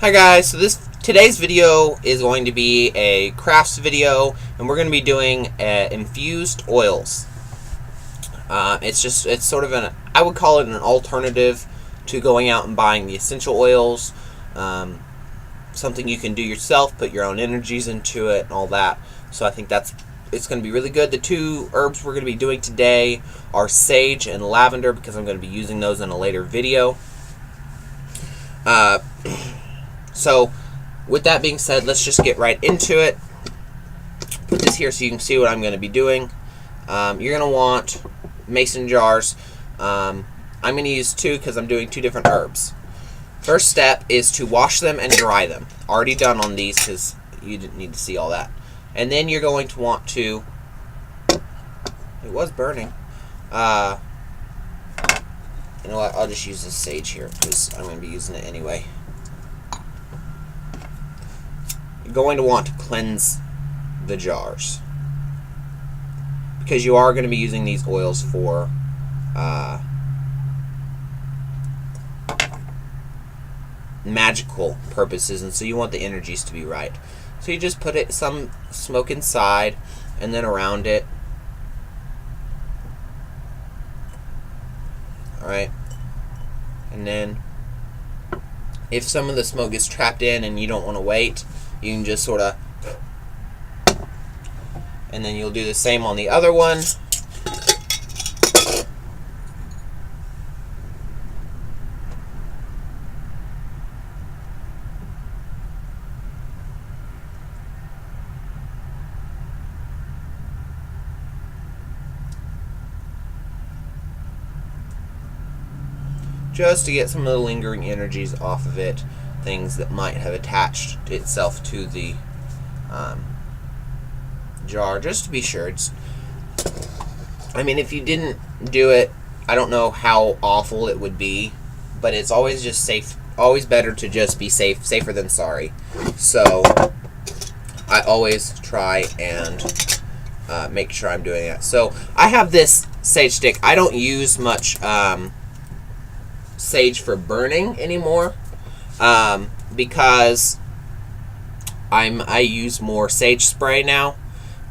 Hi guys, so today's video is going to be a crafts video, and we're going to be doing infused oils. It's sort of I would call it an alternative to going out and buying the essential oils. Something you can do yourself, put your own energies into it and all that. So I think it's going to be really good. The two herbs we're going to be doing today are sage and lavender, because I'm going to be using those in a later video. So, with that being said, let's just get right into it. Put this here so you can see what I'm going to be doing. You're going to want mason jars. I'm going to use two because I'm doing two different herbs. First step is to wash them and dry them. Already done on these because you didn't need to see all that. And then you're going to want to... It was burning. You know what? I'll just use this sage here because I'm going to be using it anyway. You're going to want to cleanse the jars, because you are going to be using these oils for magical purposes, and so you want the energies to be right. So you just put some smoke inside and then around it. Alright. And then if some of the smoke gets trapped in and you don't want to wait, you can just sort of, and then you'll do the same on the other one. Just to get some of the lingering energies off of it, things that might have attached itself to the jar, just to be sure. I mean, if you didn't do it, I don't know how awful it would be, but it's always just safe. Always better to just be safer than sorry. So I always try and make sure I'm doing that. So I have this sage stick. I don't use much sage for burning anymore, because I use more sage spray now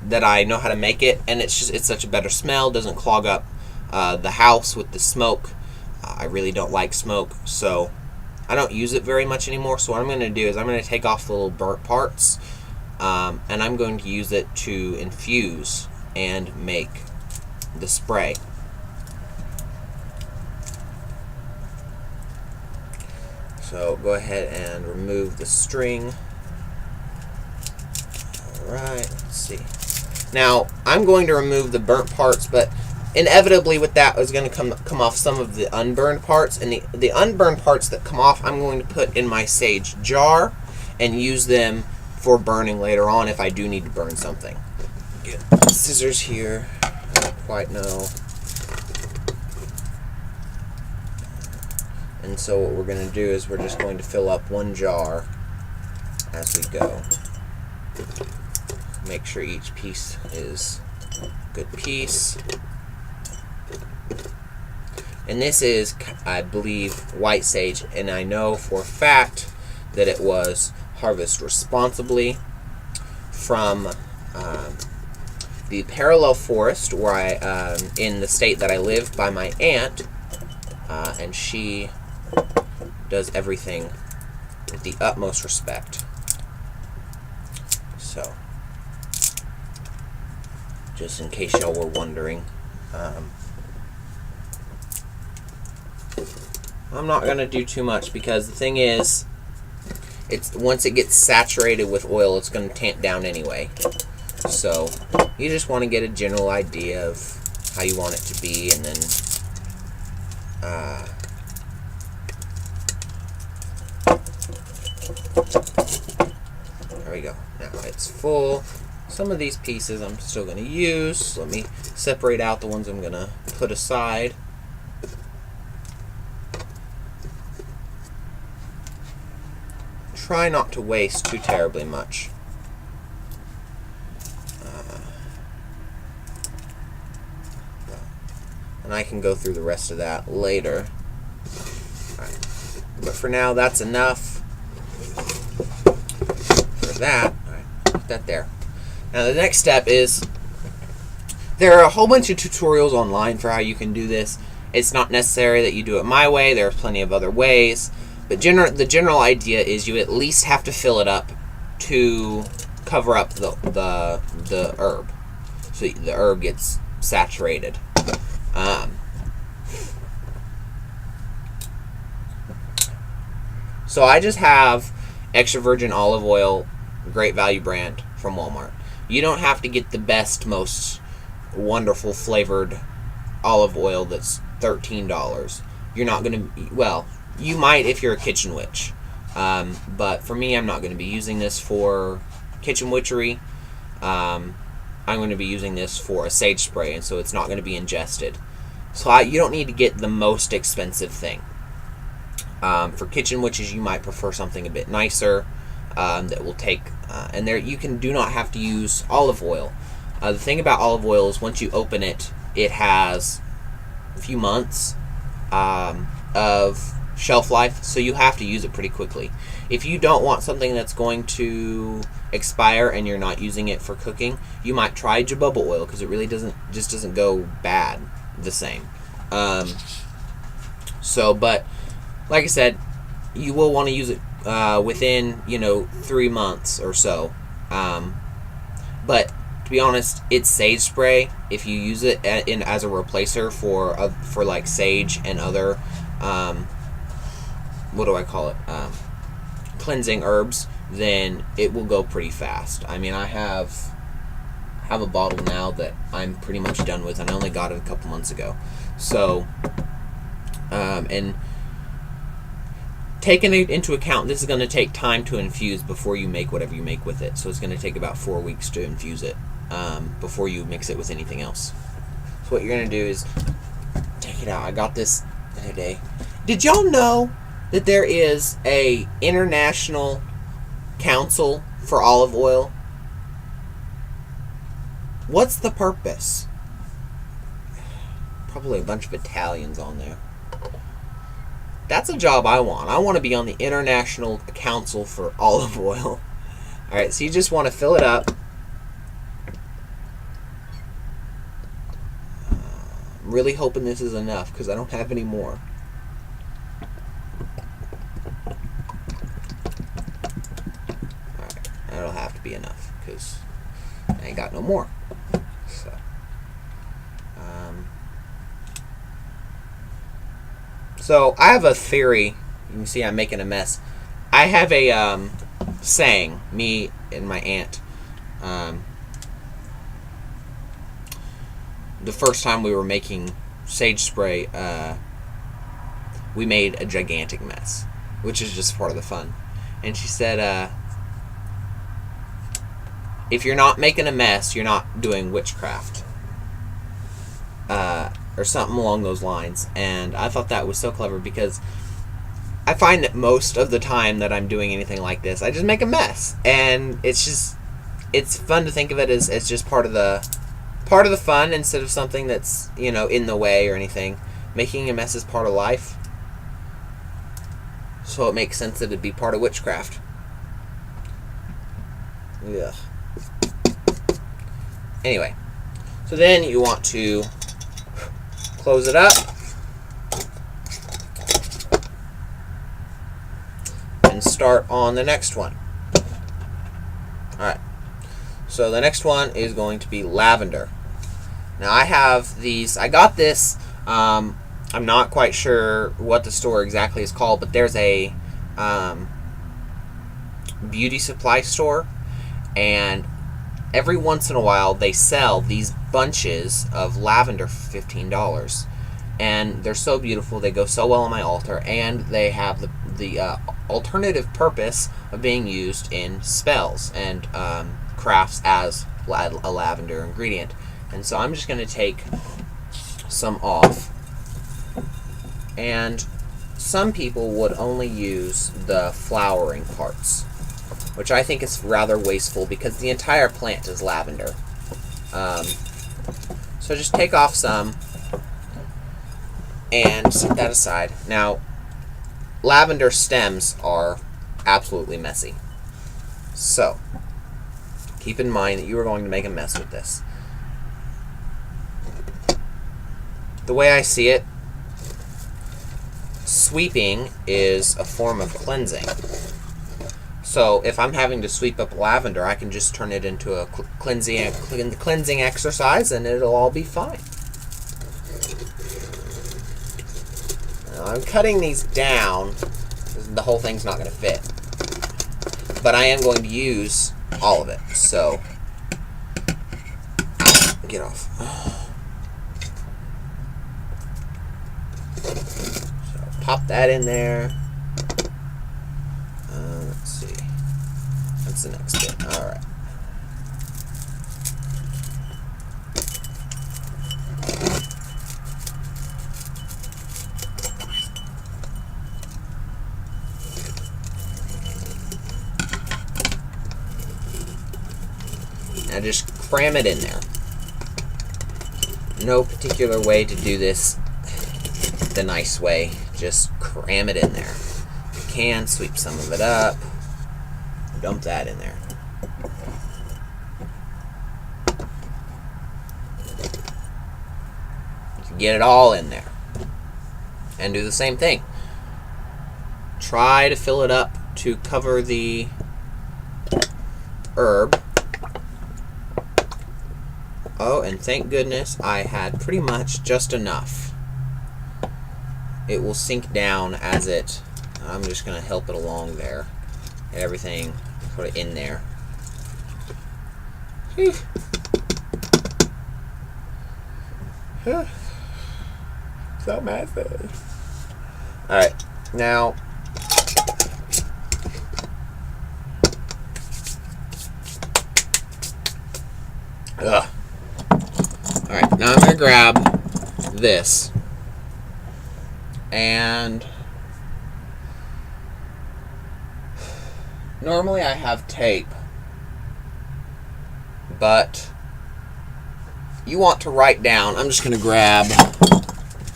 that I know how to make it, and it's such a better smell. Doesn't clog up the house with the smoke. I really don't like smoke, so I don't use it very much anymore. So what I'm going to do is I'm going to take off the little burnt parts, and I'm going to use it to infuse and make the spray. So go ahead and remove the string. Alright, let's see. Now, I'm going to remove the burnt parts, but inevitably with that is going to come off some of the unburned parts. And the unburned parts that come off, I'm going to put in my sage jar and use them for burning later on if I do need to burn something. Get scissors here. I don't quite know. And so what we're going to do is we're just going to fill up one jar as we go. Make sure each piece is a good piece. And this is, I believe, white sage, and I know for a fact that it was harvested responsibly from the parallel forest where in the state that I live by my aunt, and she does everything with the utmost respect. So, just in case y'all were wondering, I'm not going to do too much, because the thing is, once it gets saturated with oil, it's going to tamp down anyway. So, you just want to get a general idea of how you want it to be, and then there we go. Now it's full. Some of these pieces I'm still going to use. Let me separate out the ones I'm going to put aside. Try not to waste too terribly much. And I can go through the rest of that later. But for now, that's enough. that. All right, put that there. Now the next step is, there are a whole bunch of tutorials online for how you can do this. It's not necessary that you do it my way. There are plenty of other ways. But the general idea is you at least have to fill it up to cover up the herb, so the herb gets saturated. So I just have extra virgin olive oil, Great Value brand from Walmart. You don't have to get the best, most wonderful flavored olive oil that's $13. You're not going to, well, you might if you're a kitchen witch. But for me, I'm not going to be using this for kitchen witchery. I'm going to be using this for a sage spray, and so it's not going to be ingested. So you don't need to get the most expensive thing. For kitchen witches, you might prefer something a bit nicer that will take, and there you do not have to use olive oil. The thing about olive oil is once you open it, it has a few months of shelf life, so you have to use it pretty quickly. If you don't want something that's going to expire and you're not using it for cooking, you might try jojoba oil, because it really doesn't go bad the same. But like I said, you will want to use it within 3 months or so. But to be honest, it's sage spray. If you use it as a replacer for like sage and other what do I call it? Cleansing herbs, then it will go pretty fast. I mean, I have a bottle now that I'm pretty much done with, and I only got it a couple months ago. So, and taking it into account, this is going to take time to infuse before you make whatever you make with it. So it's going to take about 4 weeks to infuse it before you mix it with anything else. So what you're going to do is take it out. I got this the other day. Did y'all know that there is a international council for olive oil? What's the purpose? Probably a bunch of Italians on there. That's a job I want. I want to be on the International Council for Olive Oil. Alright, so you just want to fill it up. I'm really hoping this is enough, because I don't have any more. Alright, that'll have to be enough, because I ain't got no more. So I have a theory. You can see I'm making a mess. I have a saying, me and my aunt. The first time we were making sage spray, we made a gigantic mess, which is just part of the fun. And she said, if you're not making a mess, you're not doing witchcraft. Or something along those lines. And I thought that was so clever, because I find that most of the time that I'm doing anything like this, I just make a mess. And it's fun to think of it as just part of the fun, instead of something that's, in the way or anything. Making a mess is part of life. So it makes sense that it'd be part of witchcraft. Ugh. Anyway. So then you want to close it up and start on the next one. Alright, so the next one is going to be lavender. Now I have these, I got this, I'm not quite sure what the store exactly is called, but there's a beauty supply store, and every once in a while they sell these bunches of lavender for $15, and they're so beautiful. They go so well on my altar, and they have the alternative purpose of being used in spells and crafts as a lavender ingredient. And so I'm just going to take some off, and some people would only use the flowering parts, which I think is rather wasteful, because the entire plant is lavender. So just take off some and set that aside. Now, lavender stems are absolutely messy. So, keep in mind that you are going to make a mess with this. The way I see it, sweeping is a form of cleansing. So if I'm having to sweep up lavender, I can just turn it into a cleansing exercise, and it'll all be fine. Now, I'm cutting these down. The whole thing's not going to fit. But I am going to use all of it. So, get off. So, pop that in there. Let's see. That's the next bit. All right. Now just cram it in there. No particular way to do this the nice way. Just cram it in there. You can sweep some of it up. Dump that in there. Get it all in there. And do the same thing. Try to fill it up to cover the herb. Oh, and thank goodness I had pretty much just enough. It will sink down as it... I'm just going to help it along there. Get everything put it in there. So massive. Alright, now... Ugh. Alright, now I'm going to grab this. And normally I have tape, but you want to write down. I'm just going to grab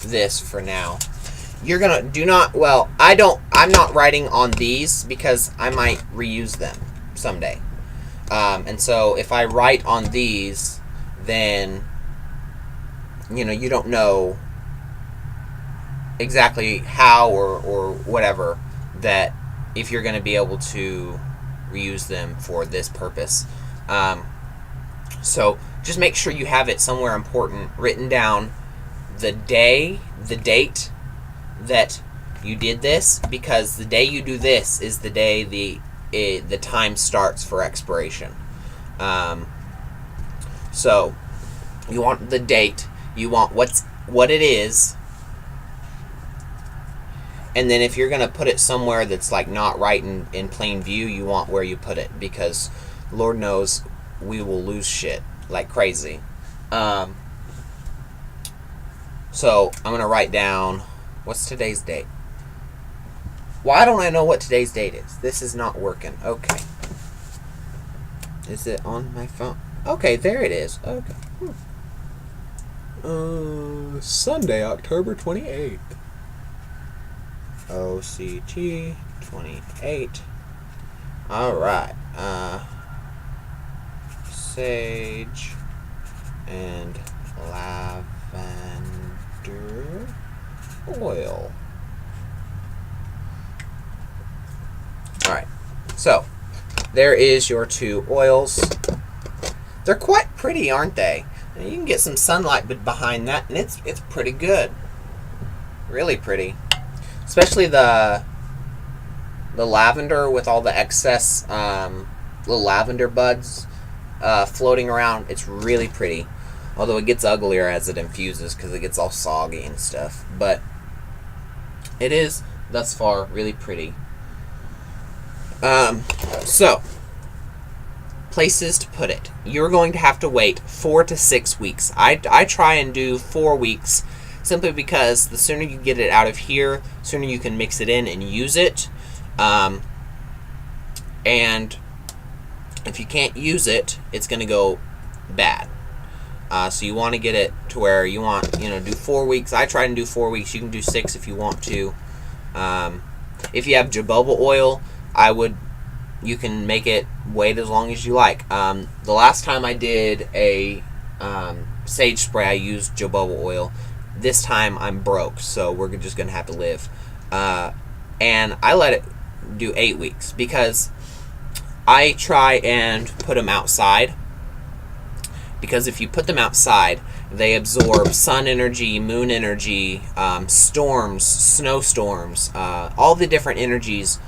this for now. You're going to I'm not writing on these because I might reuse them someday. And so if I write on these, then you don't know exactly how or whatever, that if you're going to be able to reuse them for this purpose. So just make sure you have it somewhere important written down, the date that you did this, because the day you do this is the day the time starts for expiration. So you want the date, you want what it is, and then if you're going to put it somewhere that's like not right in plain view, you want where you put it, because Lord knows we will lose shit like crazy. So I'm going to write down, what's today's date? Why don't I know what today's date is? This is not working. Okay. Is it on my phone? Okay, there it is. Okay. Sunday, October 28th. OCT 28. Alright. Sage and lavender oil. Alright. So, there is your 2 oils. They're quite pretty, aren't they? And you can get some sunlight behind that, and it's pretty good. Really pretty. Especially the lavender with all the excess little lavender buds floating around. It's really pretty. Although it gets uglier as it infuses because it gets all soggy and stuff. But it is, thus far, really pretty. So, places to put it. You're going to have to wait 4 to 6 weeks. I try and do 4 weeks, simply because the sooner you get it out of here, the sooner you can mix it in and use it. And if you can't use it, it's going to go bad. So you want to get it to where you want, do 4 weeks. I try and do 4 weeks. You can do 6 if you want to. If you have jojoba oil, I would you can make it wait as long as you like. The last time I did a sage spray, I used jojoba oil. This time I'm broke, so we're just going to have to live. And I let it do 8 weeks because I try and put them outside. Because if you put them outside, they absorb sun energy, moon energy, storms, snowstorms, all the different energies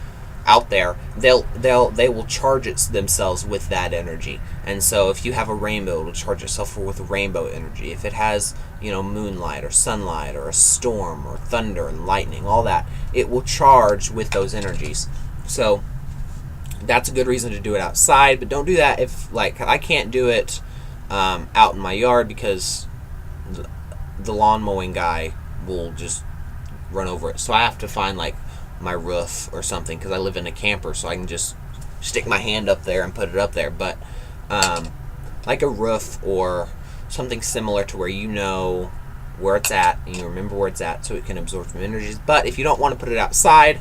out there. They will charge themselves with that energy. And so if you have a rainbow, it'll charge itself with rainbow energy. If it has, moonlight or sunlight or a storm or thunder and lightning, all that, it will charge with those energies. So that's a good reason to do it outside, but don't do that if, I can't do it out in my yard because the lawn mowing guy will just run over it. So I have to find my roof or something, because I live in a camper, so I can just stick my hand up there and put it up there. But like a roof or something similar to where you know where it's at and you remember where it's at, so it can absorb some energies. But if you don't want to put it outside,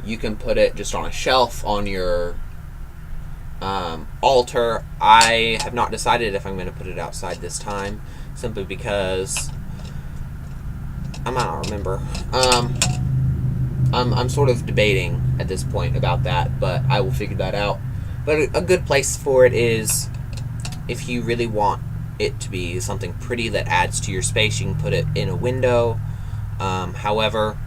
you can put it just on a shelf on your altar. I have not decided if I'm going to put it outside this time, simply because I might not remember. I'm sort of debating at this point about that, but I will figure that out. But a good place for it is, if you really want it to be something pretty that adds to your space, you can put it in a window. However,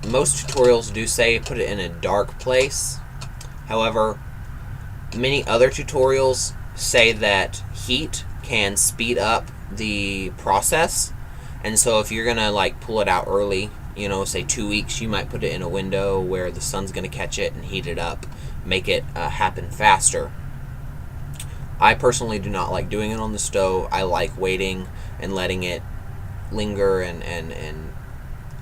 most tutorials do say put it in a dark place. However, many other tutorials say that heat can speed up the process, and so if you're gonna pull it out early, say 2 weeks, you might put it in a window where the sun's gonna catch it and heat it up, make it happen faster. I personally do not like doing it on the stove. I like waiting and letting it linger and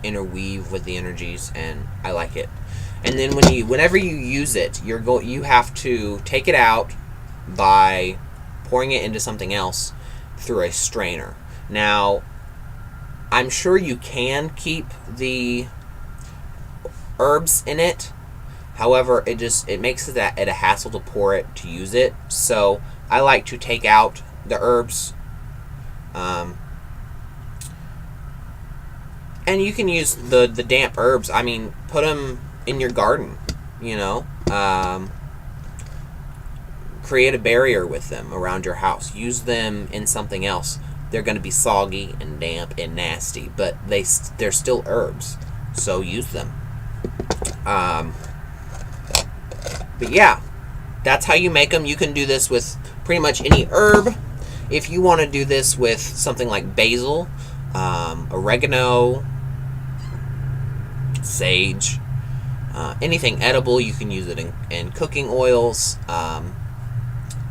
interweave with the energies, and I like it. And then whenever you use it, you have to take it out by pouring it into something else through a strainer. Now, I'm sure you can keep the herbs in it. However, it makes it a hassle to pour it to use it. So I like to take out the herbs. And you can use the damp herbs. I mean, put them in your garden, create a barrier with them around your house. Use them in something else. They're going to be soggy and damp and nasty, but they're still herbs, so use them. But yeah, that's how you make them. You can do this with pretty much any herb. If you want to do this with something like basil, oregano, sage, anything edible, you can use it in cooking oils,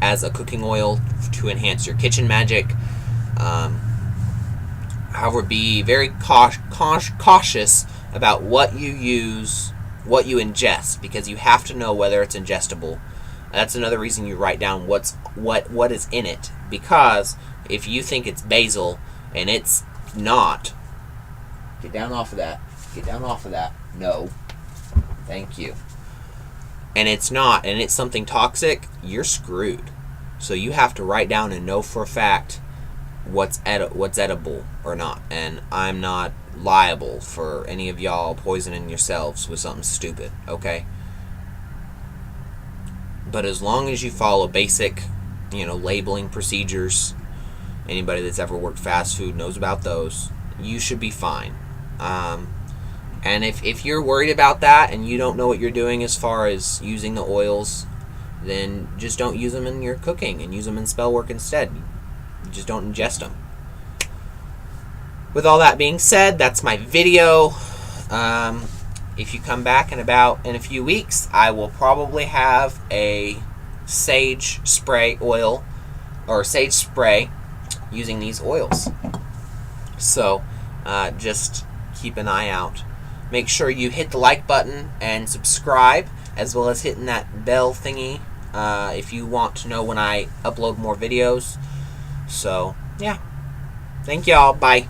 as a cooking oil to enhance your kitchen magic. However, be very cautious about what you use, what you ingest, because you have to know whether it's ingestible. That's another reason you write down what is in it, because if you think it's basil and it's not, get down off of that. No, thank you. And it's not, and it's something toxic, you're screwed. So you have to write down and know for a fact what's edible or not. And I'm not liable for any of y'all poisoning yourselves with something stupid, okay? But as long as you follow basic, labeling procedures, anybody that's ever worked fast food knows about those, you should be fine. And if you're worried about that and you don't know what you're doing as far as using the oils, then just don't use them in your cooking and use them in spell work instead. You just don't ingest them. With all that being said, that's my video. If you come back in a few weeks, I will probably have a sage spray oil or sage spray using these oils. So just keep an eye out. Make sure you hit the like button and subscribe, as well as hitting that bell thingy if you want to know when I upload more videos. So, yeah. Thank y'all. Bye.